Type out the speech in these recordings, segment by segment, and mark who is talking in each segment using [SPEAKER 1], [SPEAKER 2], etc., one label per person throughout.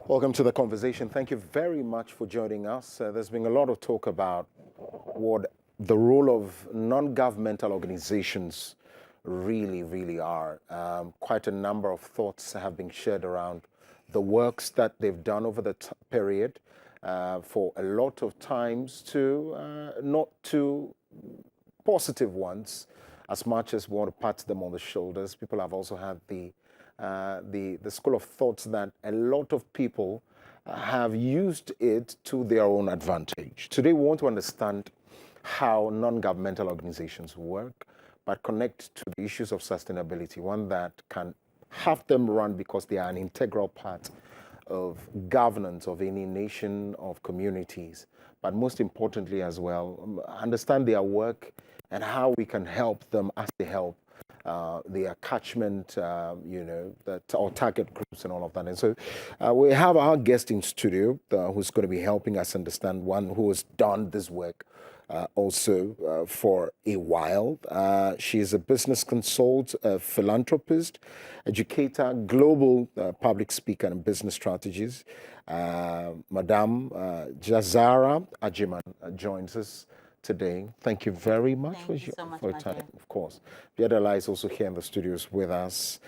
[SPEAKER 1] Welcome to the conversation. Thank you very much for joining us. There's been a lot of talk about what the role of non-governmental organizations really are. Quite a number of thoughts have been shared around the works that they've done over the period. For a lot of times not too positive ones, as much as we want to pat them on the shoulders. People have also had the school of thoughts that a lot of people have used it to their own advantage. Today we want to understand how non-governmental organizations work, but connect to the issues of sustainability, one that can have them run because they are an integral part of governance of any nation, of communities, but most importantly as well, understand their work and how we can help them as they help their catchment, or target groups and all of that. And so we have our guest in studio who's going to be helping us understand, one who has done this work also for a while. She is a business consultant, a philanthropist, educator, global public speaker and business strategist. Madame Jahzara Agyemang joins us today. Thank you very much for your time. Of course, Biadala is also here in the studios with us.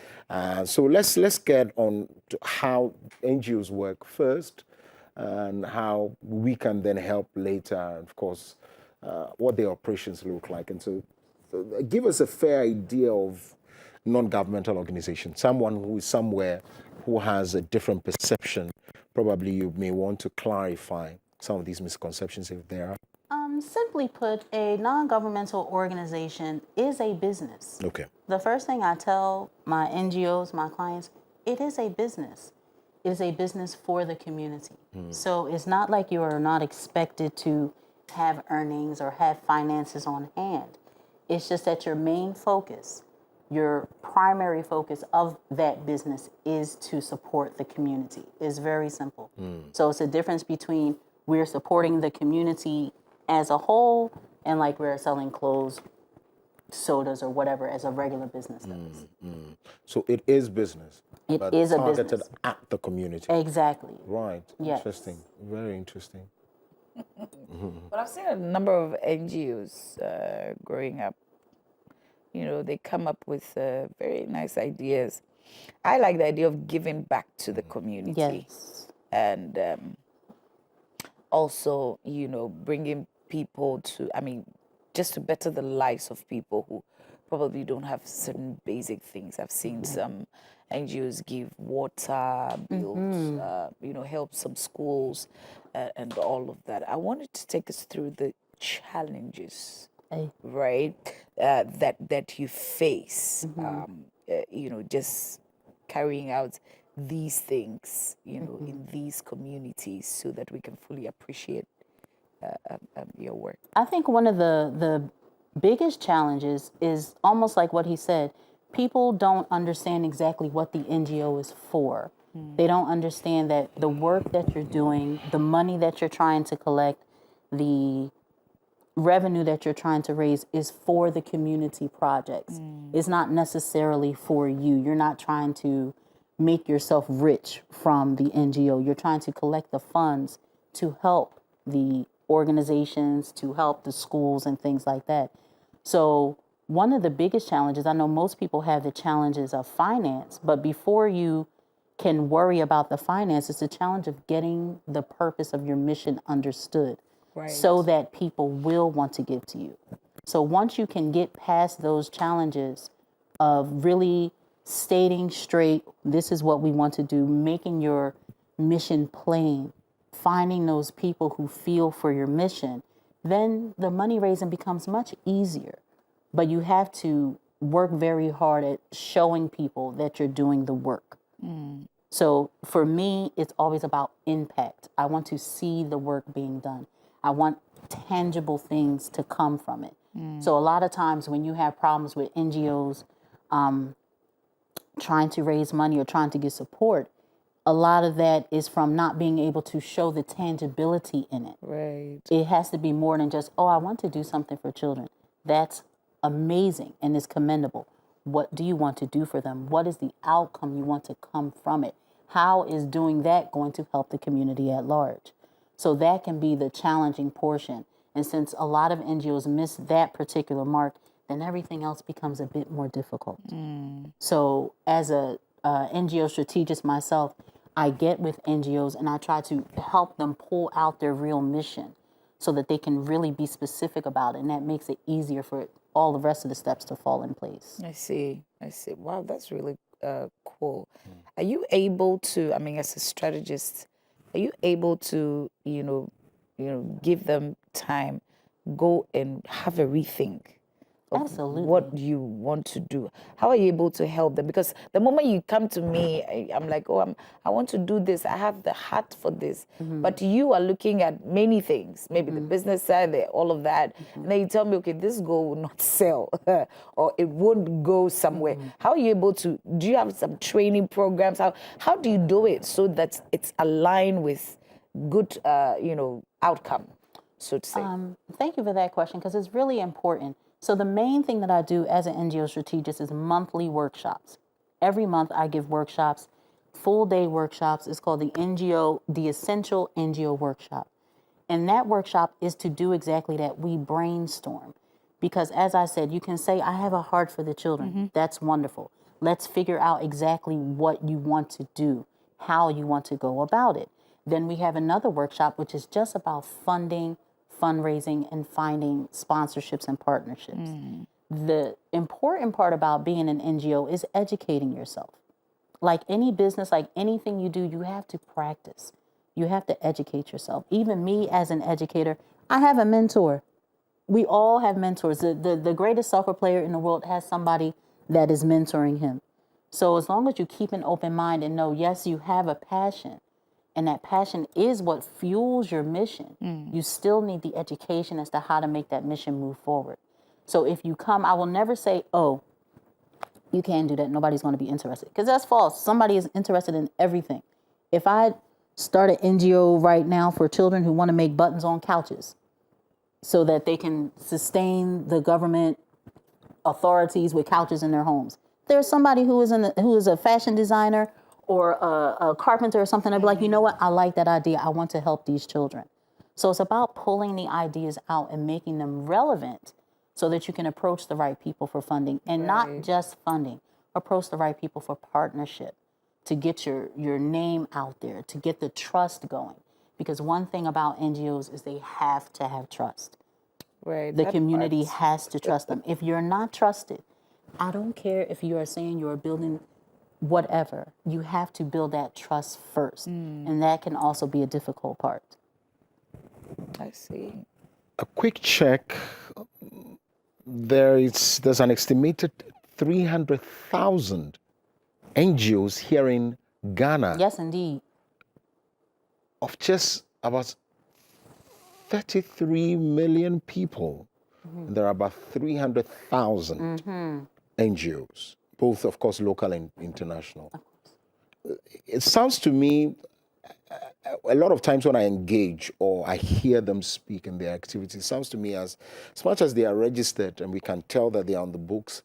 [SPEAKER 1] So let's get on to how NGOs work first, and how we can then help later. Of course, what their operations look like, and so give us a fair idea of non-governmental organizations. Someone who is somewhere who has a different perception. Probably you may want to clarify some of these misconceptions if there are.
[SPEAKER 2] Simply put, a non-governmental organization is a business.
[SPEAKER 1] Okay.
[SPEAKER 2] The first thing I tell my NGOs, my clients, it is a business. It is a business for the community. So it's not like you are not expected to have earnings or have finances on hand. It's just that your main focus, your primary focus of that business is to support the community. It's very simple. So it's a difference between we're supporting the community as a whole, and like we're selling clothes, sodas, or whatever as a regular business does.
[SPEAKER 1] So it is business.
[SPEAKER 2] It
[SPEAKER 1] but
[SPEAKER 2] is a
[SPEAKER 1] targeted
[SPEAKER 2] business.
[SPEAKER 1] at the community.
[SPEAKER 2] Exactly.
[SPEAKER 1] Right.
[SPEAKER 2] Yes.
[SPEAKER 1] Interesting. Very interesting.
[SPEAKER 3] But I've seen a number of NGOs growing up. You know, they come up with very nice ideas. I like the idea of giving back to the community.
[SPEAKER 2] Yes.
[SPEAKER 3] And also, bringing people to, just to better the lives of people who probably don't have certain basic things. I've seen some NGOs give water, bills, help some schools, and all of that. I wanted to take us through the challenges, right, that you face, just carrying out these things, in these communities, so that we can fully appreciate your work.
[SPEAKER 2] I think one of the biggest challenges is almost like what he said. People don't understand exactly what the NGO is for. They don't understand that the work that you're doing, the money that you're trying to collect, the revenue that you're trying to raise is for the community projects. It's not necessarily for you. You're not trying to make yourself rich from the NGO. You're trying to collect the funds to help the organizations, to help the schools and things like that. So one of the biggest challenges, I know most people have the challenges of finance, but before you can worry about the finance, it's a challenge of getting the purpose of your mission understood,
[SPEAKER 3] Right.
[SPEAKER 2] so that people will want to give to you. So once you can get past those challenges of really stating straight, this is what we want to do, making your mission plain, finding those people who feel for your mission, then the money raising becomes much easier. But you have to work very hard at showing people that you're doing the work. So for me, it's always about impact. I want to see the work being done. I want tangible things to come from it. So a lot of times when you have problems with NGOs trying to raise money or trying to get support, a lot of that is from not being able to show the tangibility in it.
[SPEAKER 3] Right.
[SPEAKER 2] It has to be more than just, I want to do something for children. That's amazing and is commendable. What do you want to do for them? What is the outcome you want to come from it? How is doing that going to help the community at large? So that can be the challenging portion. And since a lot of NGOs miss that particular mark, then everything else becomes a bit more difficult. So as a NGO strategist myself, I get with NGOs and I try to help them pull out their real mission so that they can really be specific about it. And that makes it easier for all the rest of the steps to fall in place.
[SPEAKER 3] I see. Wow, that's really cool. Are you able to, I mean, as a strategist, are you able to, give them time, go and have a rethink of
[SPEAKER 2] Absolutely.
[SPEAKER 3] what you want to do? How are you able to help them? Because the moment you come to me, I'm like, oh, I want to do this. I have the heart for this. But you are looking at many things, maybe the business side, all of that. And then you tell me, okay, this goal will not sell or it won't go somewhere. How are you able to, do you have some training programs? How do you do it so that it's aligned with good, outcome, so to say?
[SPEAKER 2] Thank you for that question because it's really important. So the main thing that I do as an NGO strategist is monthly workshops. Every month I give workshops, full day workshops. It's called the Essential NGO Workshop. And that workshop is to do exactly that. We brainstorm. Because as I said, you can say, I have a heart for the children. That's wonderful. Let's figure out exactly what you want to do, how you want to go about it. Then we have another workshop, which is just about funding, fundraising, and finding sponsorships and partnerships. The important part about being an NGO is educating yourself. Like any business, like anything you do, you have to practice. You have to educate yourself. Even me as an educator, I have a mentor. We all have mentors. The greatest soccer player in the world has somebody that is mentoring him. So as long as you keep an open mind and know, yes, you have a passion, and that passion is what fuels your mission, you still need the education as to how to make that mission move forward. So if you come, I will never say, oh, you can't do that. Nobody's going to be interested. Because that's false. Somebody is interested in everything. If I start an NGO right now for children who want to make buttons on couches so that they can sustain the government authorities with couches in their homes, there's somebody who is a fashion designer or a carpenter or something, I'd be like, you know what? I like that idea. I want to help these children. So it's about pulling the ideas out and making them relevant so that you can approach the right people for funding and not just funding, approach the right people for partnership to get your name out there, to get the trust going. Because one thing about NGOs is they have to have trust.
[SPEAKER 3] Right.
[SPEAKER 2] The community has to trust them. If you're not trusted, I don't care if you are saying you're building whatever, you have to build that trust first. And that can also be a difficult part.
[SPEAKER 3] I see.
[SPEAKER 1] A quick check. There's an estimated 300,000 NGOs here in Ghana.
[SPEAKER 2] Yes, indeed.
[SPEAKER 1] Of just about 33 million people. There are about 300,000 NGOs, both, of course, local and international. It sounds to me, a lot of times when I engage or I hear them speak in their activities, it sounds to me as much as they are registered and we can tell that they are on the books,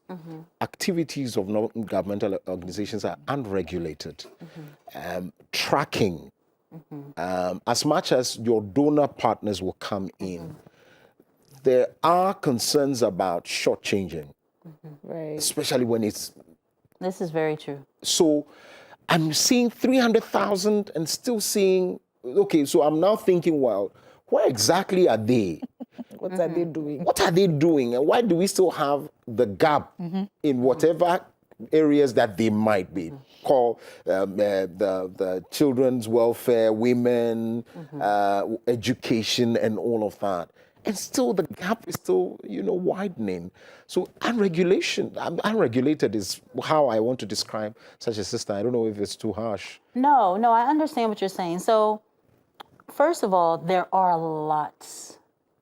[SPEAKER 1] activities of non-governmental organizations are unregulated. Tracking, as much as your donor partners will come in, there are concerns about shortchanging,
[SPEAKER 3] Right.
[SPEAKER 1] especially when it's...
[SPEAKER 2] This is very true.
[SPEAKER 1] So I'm seeing 300,000 and still seeing, okay, so I'm now thinking, well, where exactly are they?
[SPEAKER 3] What are they doing?
[SPEAKER 1] What are they doing? And why do we still have the gap in whatever areas that they might be? Call the children's welfare, women, education, and all of that. And still the gap is still, widening. So unregulated is how I want to describe such a system. I don't know if it's too harsh.
[SPEAKER 2] No, I understand what you're saying. So, first of all, there are lots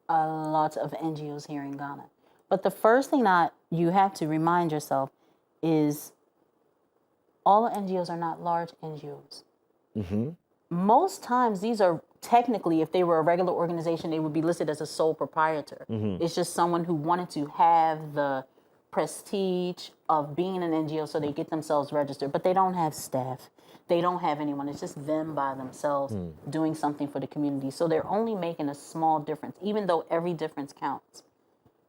[SPEAKER 2] of NGOs here in Ghana. But the first thing that you have to remind yourself is all NGOs are not large NGOs. Most times these are technically, if they were a regular organization, they would be listed as a sole proprietor. It's just someone who wanted to have the prestige of being an NGO, so they get themselves registered, but they don't have staff. They don't have anyone. It's just them by themselves doing something for the community. So they're only making a small difference, even though every difference counts.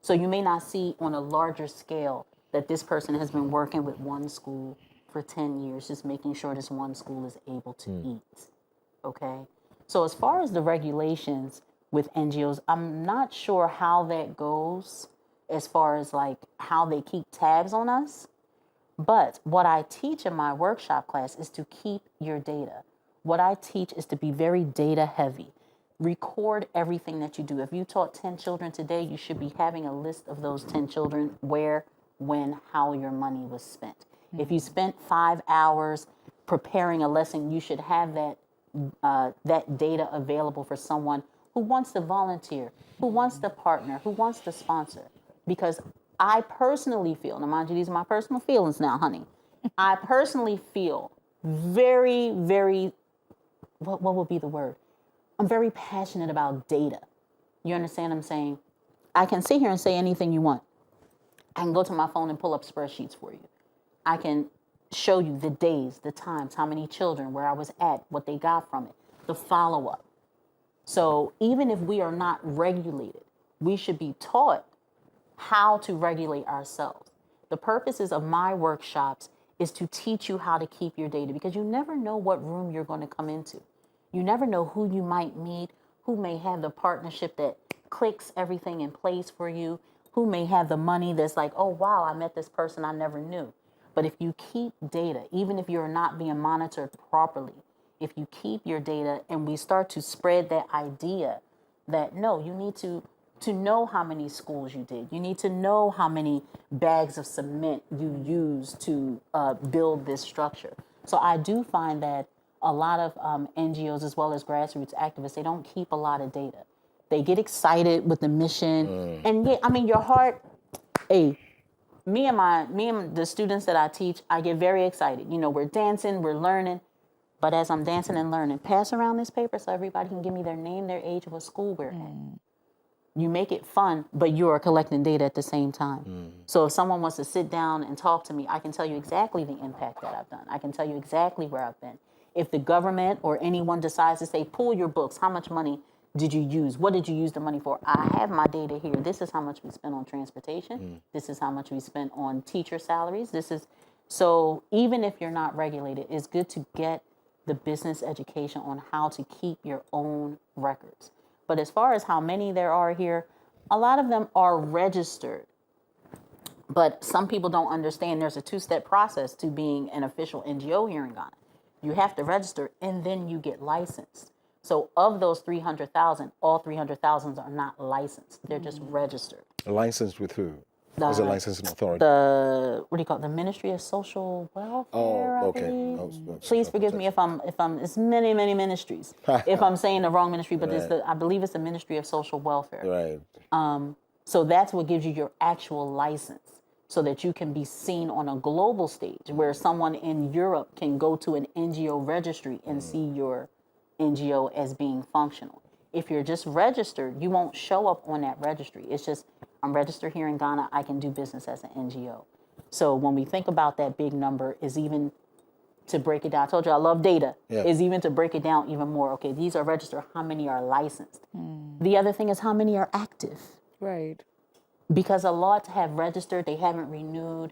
[SPEAKER 2] So you may not see on a larger scale that this person has been working with one school for 10 years, just making sure this one school is able to eat. Okay? So as far as the regulations with NGOs, I'm not sure how that goes as far as like how they keep tabs on us. But what I teach in my workshop class is to keep your data. What I teach is to be very data heavy. Record everything that you do. If you taught 10 children today, you should be having a list of those 10 children, where, when, how your money was spent. If you spent 5 hours preparing a lesson, you should have that data available for someone who wants to volunteer, who wants to partner, who wants to sponsor. Because I personally feel, now mind you, these are my personal feelings now, honey. I personally feel very, very, what would be the word? I'm very passionate about data. You understand what I'm saying? I can sit here and say anything you want. I can go to my phone and pull up spreadsheets for you. I can show you the days, the times, how many children, where I was at, what they got from it, the follow-up. So even if we are not regulated, we should be taught how to regulate ourselves. The purposes of my workshops is to teach you how to keep your data, because you never know what room you're going to come into. You never know who you might meet, who may have the partnership that clicks everything in place for you, who may have the money that's like, oh, wow, I met this person I never knew. But if you keep data, even if you're not being monitored properly, if you keep your data and we start to spread that idea that, no, you need to know how many schools you did. You need to know how many bags of cement you used to build this structure. So I do find that a lot of NGOs, as well as grassroots activists, they don't keep a lot of data. They get excited with the mission. And yeah, I mean, your heart, hey, me and the students that I teach, I get very excited. You know, we're dancing, we're learning. But as I'm dancing and learning, pass around this paper so everybody can give me their name, their age, what school we're at. You make it fun, but you are collecting data at the same time. So if someone wants to sit down and talk to me, I can tell you exactly the impact that I've done. I can tell you exactly where I've been. If the government or anyone decides to say, pull your books, how much money did you use? What did you use the money for? I have my data here. This is how much we spent on transportation. This is how much we spent on teacher salaries. So even if you're not regulated, it's good to get the business education on how to keep your own records. But as far as how many there are here, a lot of them are registered. But some people don't understand there's a two-step process to being an official NGO here in Ghana. You have to register and then you get licensed. So of those 300,000, all 300,000 are not licensed. They're just registered.
[SPEAKER 1] Licensed with who? What's the licensing authority?
[SPEAKER 2] What do you call it? The Ministry of Social Welfare, I believe. Please forgive me if I'm, it's many ministries. If I'm saying the wrong ministry, but I believe it's the Ministry of Social Welfare.
[SPEAKER 1] Right.
[SPEAKER 2] So that's what gives you your actual license, so that you can be seen on a global stage, where someone in Europe can go to an NGO registry and see your NGO as being functional. If you're just registered, you won't show up on that registry. It's just, I'm registered here in Ghana, I can do business as an NGO. So when we think about that big number, is even to break it down, I told you I love data, is even to break it down even more. Okay, these are registered, how many are licensed? The other thing is how many are active?
[SPEAKER 3] Right.
[SPEAKER 2] Because a lot have registered, they haven't renewed.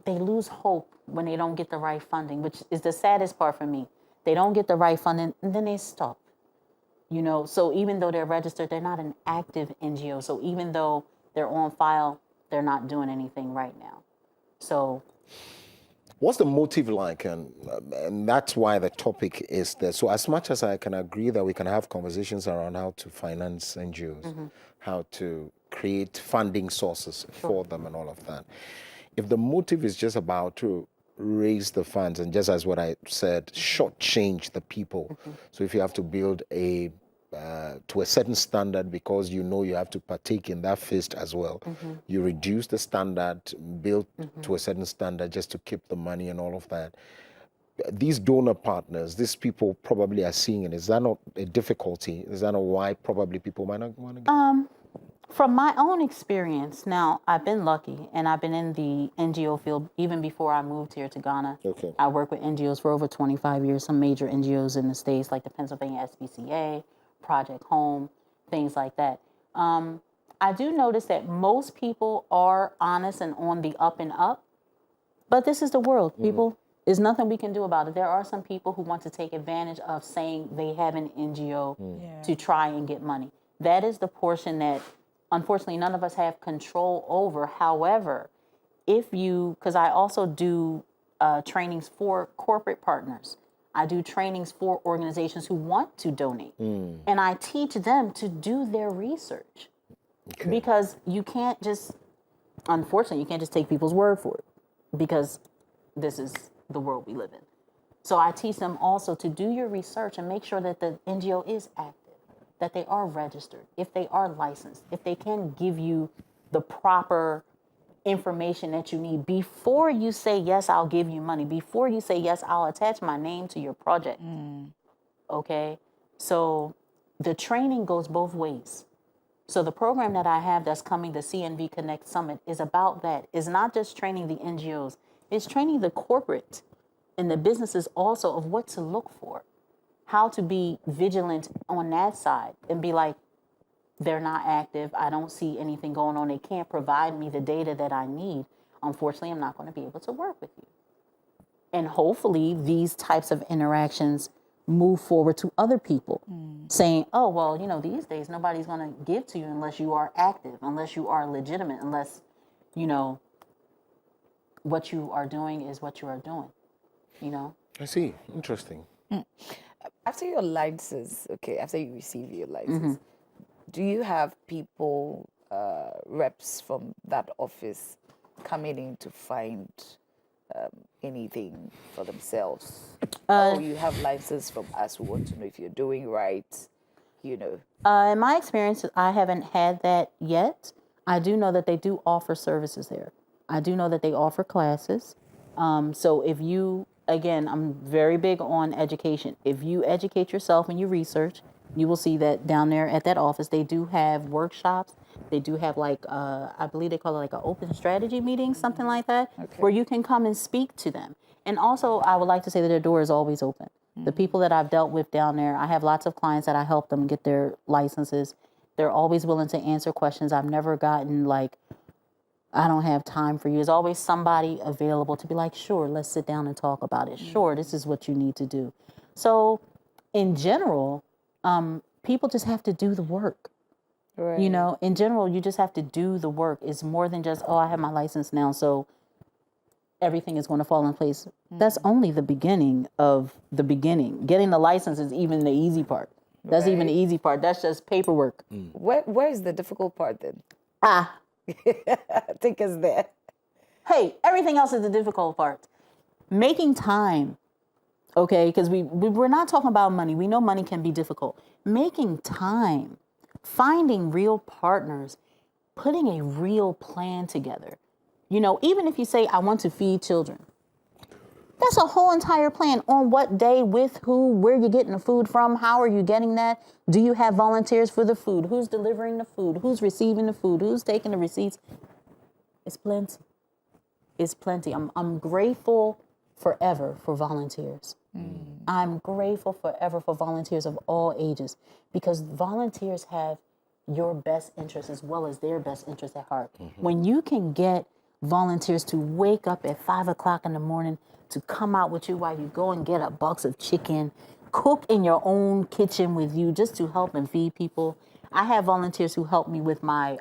[SPEAKER 2] They lose hope when they don't get the right funding, which is the saddest part for me. They don't get the right funding, and then they stop. You know, so even though they're registered, they're not an active NGO. So even though they're on file, they're not doing anything right now. So
[SPEAKER 1] what's the motive like? And that's why the topic is there. So as much as I can agree that we can have conversations around how to finance NGOs, how to create funding sources for them and all of that. If the motive is just about to raise the funds, and just as what I said, shortchange the people. So if you have to build to a certain standard because you know you have to partake in that feast as well, you reduce the standard, build to a certain standard just to keep the money and all of that. These donor partners, these people probably are seeing it. Is that not a difficulty? Is that not why probably people might not want to get
[SPEAKER 2] From my own experience, now I've been lucky and I've been in the NGO field even before I moved here to Ghana.
[SPEAKER 1] Okay.
[SPEAKER 2] I worked with NGOs for over 25 years, some major NGOs in the States like the Pennsylvania SPCA, Project Home, things like that. I do notice that most people are honest and on the up and up, but this is the world, people. There's nothing we can do about it. There are some people who want to take advantage of saying they have an NGO to try and get money. That is the portion that, unfortunately, none of us have control over. However, if you, because I also do trainings for corporate partners. I do trainings for organizations who want to donate. And I teach them to do their research.
[SPEAKER 1] Okay.
[SPEAKER 2] Because you can't just, unfortunately, you can't just take people's word for it. Because this is the world we live in. So I teach them also to do your research and make sure that the NGO is active, that they are registered, if they are licensed, if they can give you the proper information that you need before you say, yes, I'll give you money, before you say, yes, I'll attach my name to your project. Okay? So the training goes both ways. So the program that I have that's coming, the CNV Connect Summit, is about that. It's not just training the NGOs. It's training the corporate and the businesses also of what to look for, how to be vigilant on that side and be like, they're not active. I don't see anything going on. They can't provide me the data that I need. Unfortunately, I'm not going to be able to work with you. And hopefully these types of interactions move forward to other people saying, oh, well, you know, these days nobody's going to give to you unless you are active, unless you are legitimate, unless, you know, what you are doing is what you are doing, you know?
[SPEAKER 1] I see. Interesting.
[SPEAKER 3] After your license, after you receive your license, do you have people, reps from that office coming in to find anything for themselves? You have license from us. We want to know if you're doing right, you know.
[SPEAKER 2] In my experience, I haven't had that yet. I do know that they do offer services there. I do know that they offer classes. So if you, again, I'm very big on education. If you educate yourself and you research, you will see that down there at that office, they do have workshops. They do have like, I believe they call it like an open strategy meeting, something like that, where you can come and speak to them. And also, I would like to say that their door is always open. The people that I've dealt with down there, I have lots of clients that I help them get their licenses. They're always willing to answer questions. I've never gotten like, I don't have time for you. There's always somebody available to be like, sure, let's sit down and talk about it. Sure, this is what you need to do. So in general, people just have to do the work.
[SPEAKER 3] Right.
[SPEAKER 2] You know, in general, you just have to do the work. It's more than just, oh, I have my license now, so everything is going to fall in place. That's only the beginning of the beginning. Getting the license is even the easy part. That's even the easy part. That's just paperwork.
[SPEAKER 3] Where is the difficult part then? Take us there.
[SPEAKER 2] Hey, everything else is the difficult part. Making time, okay? Because we're not talking about money. We know money can be difficult. Making time, finding real partners, putting a real plan together. You know, even if you say, I want to feed children, that's a whole entire plan on what day, with who, where you're getting the food from, how are you getting that? Do you have volunteers for the food? Who's delivering the food? Who's receiving the food? Who's taking the receipts? It's plenty. It's plenty. I'm grateful forever for volunteers. I'm grateful forever for volunteers of all ages, because volunteers have your best interest as well as their best interest at heart. When you can get volunteers to wake up at 5 o'clock in the morning to come out with you while you go and get a box of chicken, cook in your own kitchen with you just to help and feed people. I have volunteers who help me with my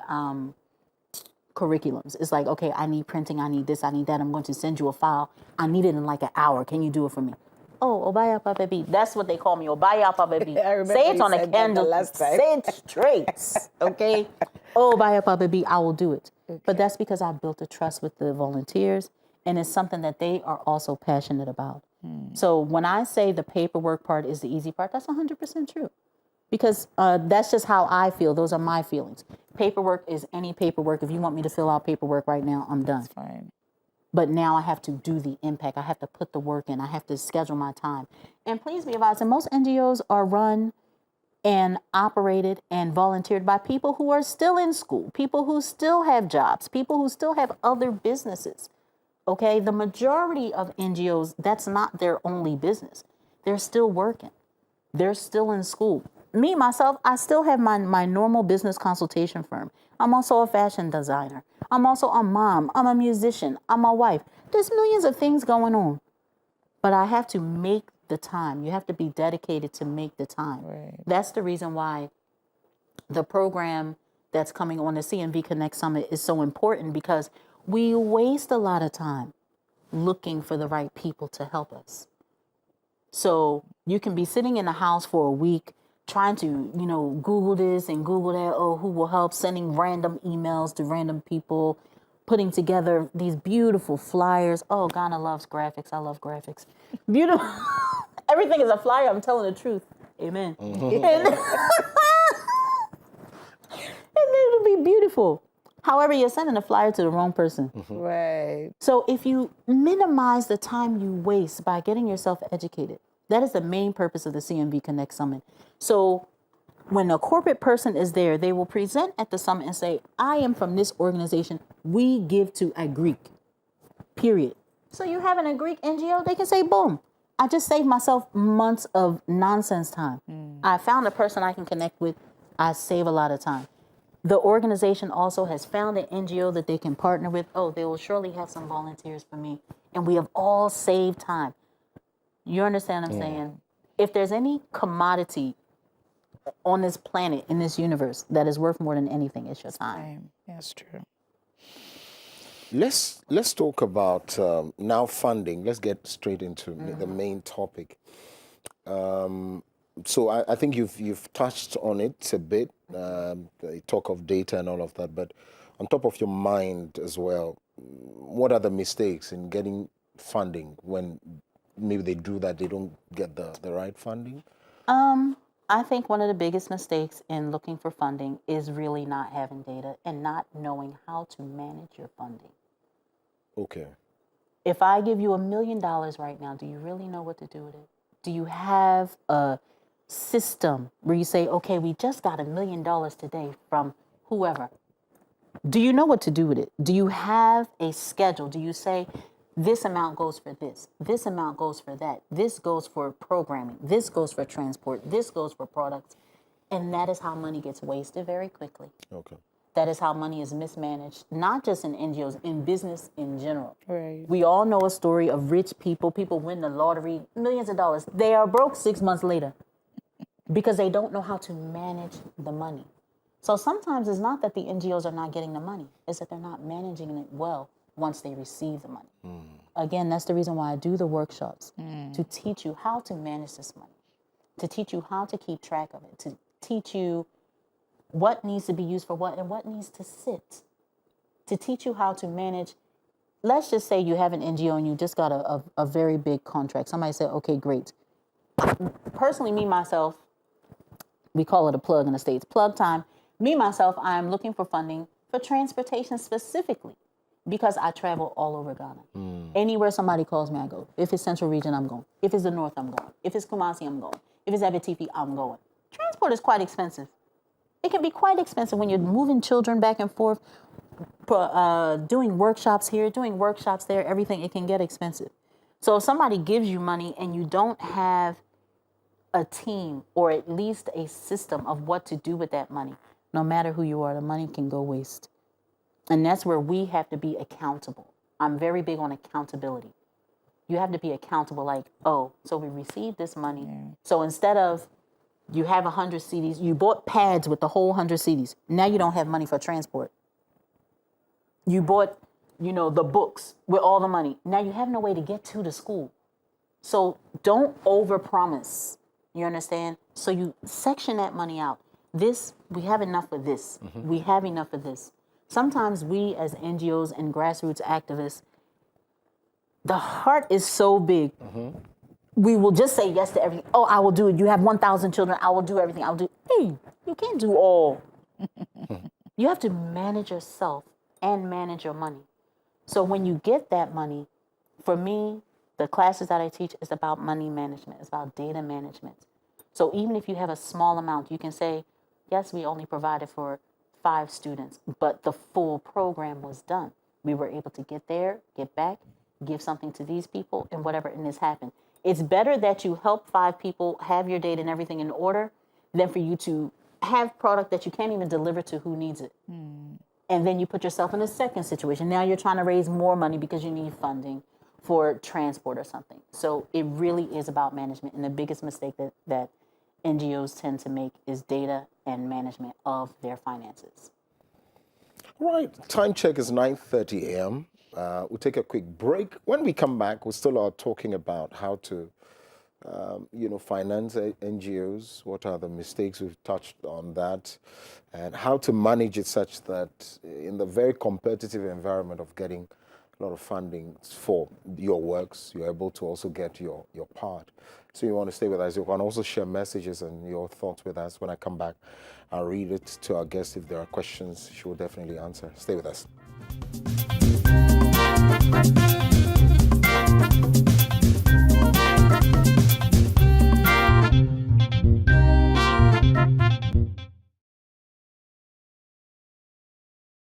[SPEAKER 2] curriculums. It's like, okay, I need printing, I need this, I need that. I'm going to send you a file. I need it in like an hour. Can you do it for me? Oh, Obaa Papabi. That's what they call me, Obaa Papabi. Say it on a candle. Say it straight, okay? Oh, Obaa Papabi, I will do it. But that's because I built a trust with the volunteers, and it's something that they are also passionate about. So when I say the paperwork part is the easy part, that's 100% true. Because that's just how I feel. Those are my feelings. Paperwork is any paperwork. If you want me to fill out paperwork right now, I'm done.
[SPEAKER 3] That's fine.
[SPEAKER 2] But now I have to do the impact. I have to put the work in. I have to schedule my time. And please be advised, and most NGOs are run and operated and volunteered by people who are still in school, people who still have jobs, people who still have other businesses. Okay, the majority of NGOs, that's not their only business. They're still working. They're still in school. Me, myself, I still have my normal business consultation firm. I'm also a fashion designer. I'm also a mom. I'm a musician. I'm a wife. There's millions of things going on. But I have to make the time. You have to be dedicated to make the time.
[SPEAKER 3] Right.
[SPEAKER 2] That's the reason why the program that's coming on the CNV Connect Summit is so important, because we waste a lot of time looking for the right people to help us. So you can be sitting in the house for a week trying to, Google this and Google that. Oh, who will help? Sending random emails to random people, putting together these beautiful flyers. Oh, Ghana loves graphics. I love graphics. Beautiful. Everything is a flyer. I'm telling the truth. Amen. And it'll be beautiful. However, you're sending a flyer to the wrong person.
[SPEAKER 3] Right.
[SPEAKER 2] So if you minimize the time you waste by getting yourself educated, that is the main purpose of the CNV Connect Summit. So when a corporate person is there, they will present at the summit and say, I am from this organization. We give to a Greek, period. So you having a Greek NGO, they can say, boom, I just saved myself months of nonsense time. I found a person I can connect with. I save a lot of time. The organization also has found an NGO that they can partner with. Oh, they will surely have some volunteers for me. And we have all saved time. You understand what I'm saying? If there's any commodity on this planet, in this universe, that is worth more than anything, it's your time.
[SPEAKER 3] That's true.
[SPEAKER 1] Let's talk about now funding. Let's get straight into the main topic. So I think you've touched on it a bit, the talk of data and all of that, but on top of your mind as well, what are the mistakes in getting funding when maybe they do that, they don't get the right funding?
[SPEAKER 2] I think one of the biggest mistakes in looking for funding is really not having data and not knowing how to manage your funding.
[SPEAKER 1] Okay.
[SPEAKER 2] If I give you $1 million right now, do you really know what to do with it? Do you have a system where you say, okay, we just got $1 million today from whoever? Do you know what to do with it? Do you have a schedule? Do you say, this amount goes for this amount goes for that, this goes for programming, this goes for transport, this goes for products? And that is how money gets wasted very quickly.
[SPEAKER 1] Okay.
[SPEAKER 2] That is how money is mismanaged, not just in NGOs, in business in general.
[SPEAKER 3] Right.
[SPEAKER 2] We all know a story of rich people win the lottery, millions of dollars. They are broke 6 months later because they don't know how to manage the money. So sometimes it's not that the NGOs are not getting the money, it's that they're not managing it well once they receive the money. Again, that's the reason why I do the workshops, to teach you how to manage this money, to teach you how to keep track of it, to teach you what needs to be used for what and what needs to sit, to teach you how to manage. Let's just say you have an NGO and you just got a very big contract. Somebody said, okay, great. Personally, me, myself, we call it a plug in the States, plug time. Me, myself, I'm looking for funding for transportation specifically because I travel all over Ghana. Anywhere somebody calls me, I go. If it's Central Region, I'm going. If it's the North, I'm going. If it's Kumasi, I'm going. If it's Abitifi, I'm going. Transport is quite expensive. It can be quite expensive when you're moving children back and forth, doing workshops here, doing workshops there, everything, it can get expensive. So if somebody gives you money and you don't have a team or at least a system of what to do with that money, no matter who you are, the money can go waste. And that's where we have to be accountable. I'm very big on accountability. You have to be accountable, like, oh, so we received this money. So instead of you have 100 CDs, you bought pads with the whole 100 CDs. Now you don't have money for transport. You bought, the books with all the money. Now you have no way to get to the school. So don't overpromise. You understand? So you section that money out. This, we have enough of this. We have enough of this. Sometimes we as NGOs and grassroots activists, the heart is so big. We will just say yes to everything. Oh, I will do it. You have 1,000 children. I will do everything. Hey, you can't do all. You have to manage yourself and manage your money. So when you get that money, for me, the classes that I teach is about money management. It's about data management. So even if you have a small amount, you can say, yes, we only provided for 5 students, but the full program was done. We were able to get there, get back, give something to these people, and whatever, and this happened. It's better that you help 5 people have your data and everything in order than for you to have product that you can't even deliver to who needs it. And then you put yourself in a second situation. Now you're trying to raise more money because you need funding for transport or something. So it really is about management. And the biggest mistake that NGOs tend to make is data and management of their finances.
[SPEAKER 1] Right. Time check is 9:30 a.m. We'll take a quick break. When we come back, we still are talking about how to, finance NGOs. What are the mistakes? We've touched on that, and how to manage it such that in the very competitive environment of getting a lot of funding for your works, you're able to also get your part. So you want to stay with us. You can also share messages and your thoughts with us. When I come back, I'll read it to our guest. If there are questions, she will definitely answer. Stay with us.